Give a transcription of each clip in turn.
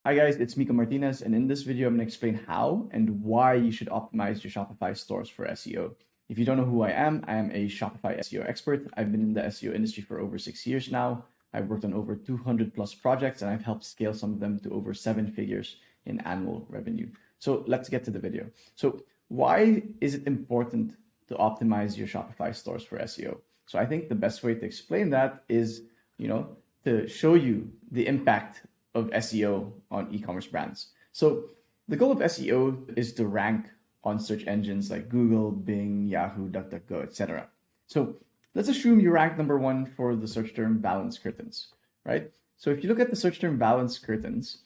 Hi guys, it's Mika Martinez, and in this video, I'm going to explain how and why you should optimize your Shopify stores for SEO. If you don't know who I am a Shopify SEO expert. I've been in the SEO industry for over 6 years now. I've worked on over 200 plus projects, and I've helped scale some of them to over 7 figures in annual revenue. So let's get to the video. So why is it important to optimize your Shopify stores for SEO? So I think the best way to explain that is, to show you the impact of SEO on e-commerce brands. So the goal of SEO is to rank on search engines like Google, Bing, Yahoo, DuckDuckGo, etc. So let's assume you rank number 1 for the search term balance curtains, right? So if you look at the search term balance curtains,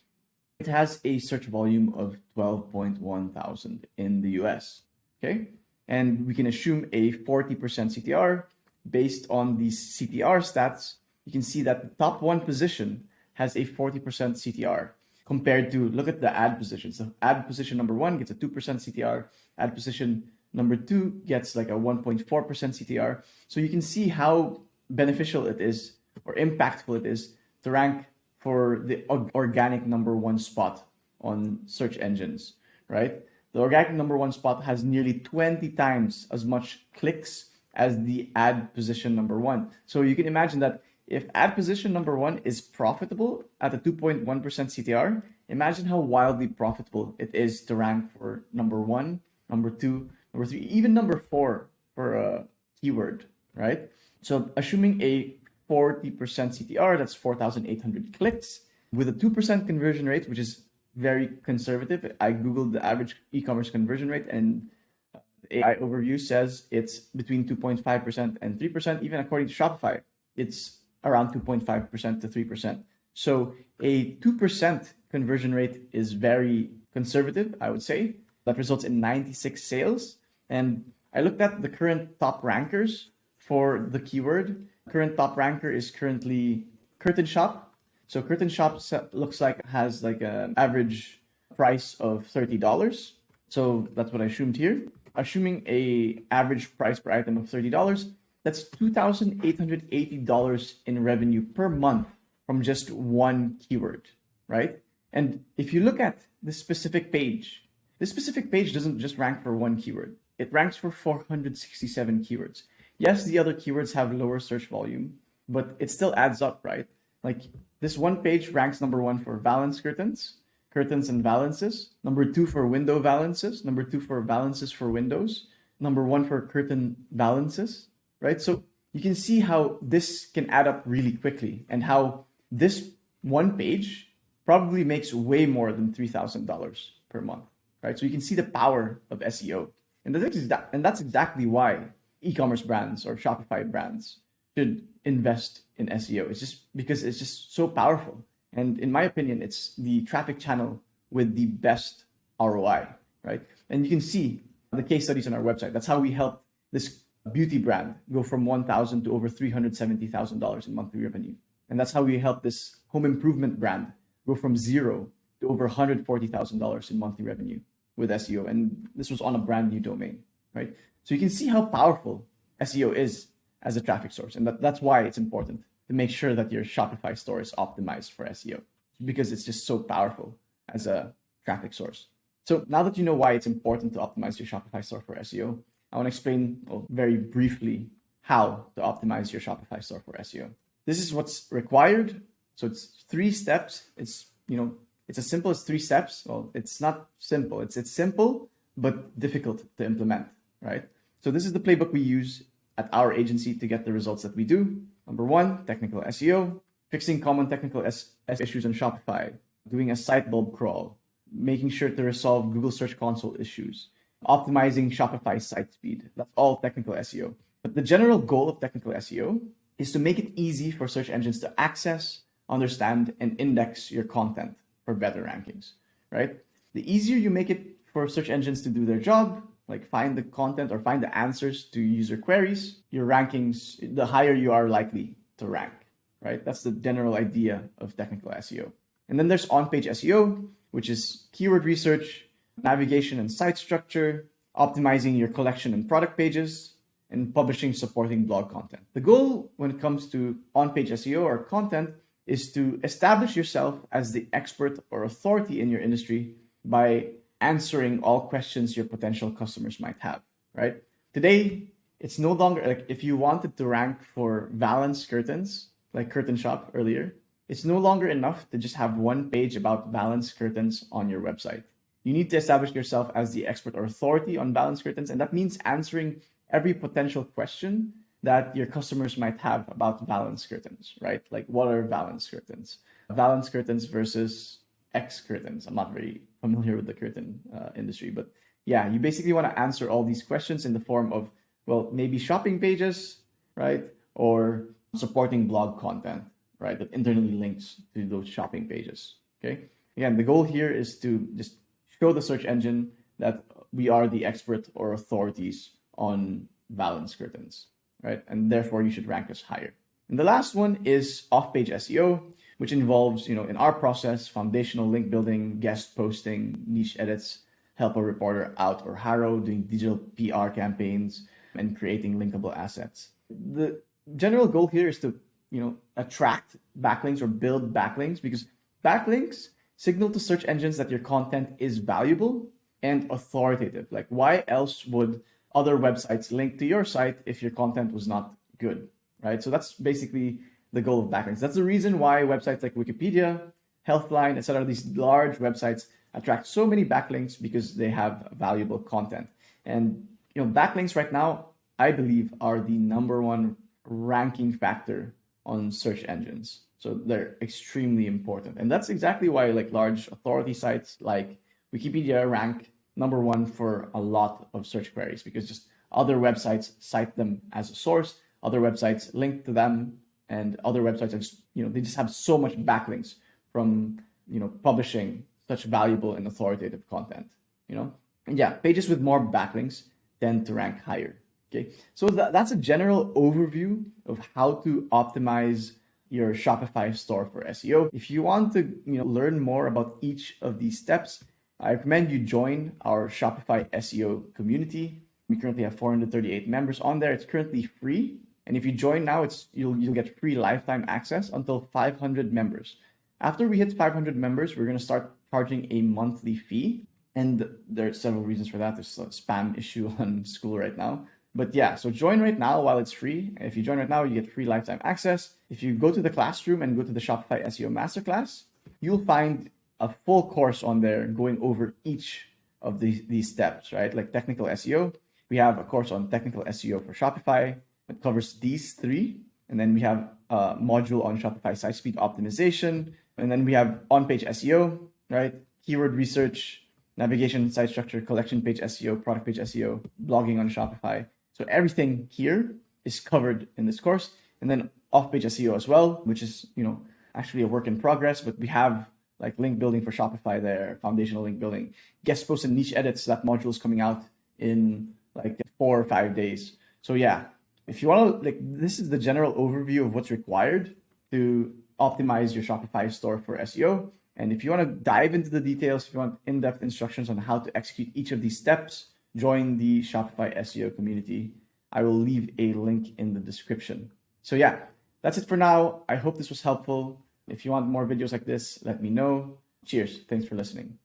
it has a search volume of 12.1 thousand in the US, okay? And we can assume a 40% CTR. Based on these CTR stats, you can see that the top 1 position has a 40% CTR compared to, look at the ad position. So ad position number 1 gets a 2% CTR. Ad position number 2 gets like a 1.4% CTR. So you can see how beneficial it is or impactful it is to rank for the organic number 1 spot on search engines, right? The organic number 1 spot has nearly 20 times as much clicks as the ad position number 1. So you can imagine that if ad position number 1 is profitable at a 2.1% CTR, imagine how wildly profitable it is to rank for number 1, number 2, number 3, even number 4 for a keyword, right? So assuming a 40% CTR, that's 4,800 clicks with a 2% conversion rate, which is very conservative. I Googled the average e-commerce conversion rate, and the AI overview says it's between 2.5% and 3%. Even according to Shopify, it's around 2.5% to 3%. So a 2% conversion rate is very conservative, I would say. That results in 96 sales. And I looked at the current top rankers for the keyword. Current top ranker is currently Curtain Shop. So Curtain Shop looks like has like an average price of $30. So that's what I assumed here. Assuming a average price per item of $30, that's $2,880 in revenue per month from just one keyword, right? And if you look at this specific page doesn't just rank for one keyword. It ranks for 467 keywords. Yes, the other keywords have lower search volume, but it still adds up, right? Like this one page ranks number 1 for valance curtains and valances, number 2 for window valances, number 2 for valances for windows, number 1 for curtain valances, right? So you can see how this can add up really quickly and how this one page probably makes way more than $3,000 per month, right? So you can see the power of SEO. And that's exactly why e-commerce brands or Shopify brands should invest in SEO. It's just because it's just so powerful. And in my opinion, it's the traffic channel with the best ROI, right? And you can see the case studies on our website. That's how we helped this beauty brand go from $1,000 to over $370,000 in monthly revenue. And that's how we helped this home improvement brand go from 0 to over $140,000 in monthly revenue with SEO. And this was on a brand new domain, right? So you can see how powerful SEO is as a traffic source. And that's why it's important to make sure that your Shopify store is optimized for SEO, because it's just so powerful as a traffic source. So now that you know why it's important to optimize your Shopify store for SEO, I want to explain very briefly how to optimize your Shopify store for SEO. This is what's required. So it's 3 steps. It's as simple as 3 steps. Well, it's not simple. It's simple, but difficult to implement, right? So this is the playbook we use at our agency to get the results that we do. Number 1, technical SEO, fixing common technical issues on Shopify, doing a site bulb crawl, making sure to resolve Google Search Console issues, optimizing Shopify site speed. That's all technical SEO. But the general goal of technical SEO is to make it easy for search engines to access, understand, and index your content for better rankings, right? The easier you make it for search engines to do their job, like find the content or find the answers to user queries, your rankings, the higher you are likely to rank, right? That's the general idea of technical SEO. And then there's on-page SEO, which is keyword research, navigation and site structure, optimizing your collection and product pages, and publishing supporting blog content. The goal when it comes to on-page SEO or content is to establish yourself as the expert or authority in your industry by answering all questions your potential customers might have, right? Today, it's no longer like if you wanted to rank for Valance curtains, like Curtain Shop earlier, it's no longer enough to just have one page about Valance curtains on your website. You need to establish yourself as the expert or authority on Valance curtains, and that means answering every potential question that your customers might have about Valance curtains, right? Like, what are Valance curtains? Valance curtains versus X curtains. I'm not very familiar with the curtain industry, but yeah, you basically want to answer all these questions in the form of, well, maybe shopping pages, right? Or supporting blog content, right? That internally links to those shopping pages, okay? Again, the goal here is to just show the search engine that we are the expert or authorities on Valance curtains, right? And therefore you should rank us higher. And the last one is off-page SEO, which involves, in our process, foundational link building, guest posting, niche edits, help a reporter out or Harrow, doing digital PR campaigns, and creating linkable assets. The general goal here is to, attract backlinks or build backlinks, because backlinks signal to search engines that your content is valuable and authoritative. Like, why else would other websites link to your site if your content was not good, right? So that's basically the goal of backlinks. That's the reason why websites like Wikipedia, Healthline, etc., these large websites attract so many backlinks, because they have valuable content. And backlinks right now, I believe, are the number one ranking factor on search engines. So they're extremely important. And that's exactly why large authority sites like Wikipedia rank number one for a lot of search queries, because just other websites cite them as a source, other websites link to them, and other websites are just, they just have so much backlinks from, publishing such valuable and authoritative content, And yeah, pages with more backlinks tend to rank higher. Okay, so that's a general overview of how to optimize your Shopify store for SEO. If you want to learn more about each of these steps, I recommend you join our Shopify SEO community. We currently have 438 members on there. It's currently free, and if you join now, you'll get free lifetime access until 500 members. After we hit 500 members, we're going to start charging a monthly fee, and there are several reasons for that. There's a spam issue on school right now. But yeah, so join right now while it's free. If you join right now, you get free lifetime access. If you go to the classroom and go to the Shopify SEO Masterclass, you'll find a full course on there going over each of these steps, right? Like technical SEO. We have a course on technical SEO for Shopify that covers these three. And then we have a module on Shopify site speed optimization. And then we have on-page SEO, right? Keyword research, navigation, site structure, collection page SEO, product page SEO, blogging on Shopify. So everything here is covered in this course. And then off-page SEO as well, which is, actually a work in progress, but we have link building for Shopify there, foundational link building, guest posts and niche edits. That module is coming out in 4 or 5 days. So yeah, if you want to, this is the general overview of what's required to optimize your Shopify store for SEO. And if you want to dive into the details, if you want in-depth instructions on how to execute each of these steps, join the Shopify SEO community. I will leave a link in the description. So yeah, that's it for now. I hope this was helpful. If you want more videos like this, let me know. Cheers. Thanks for listening.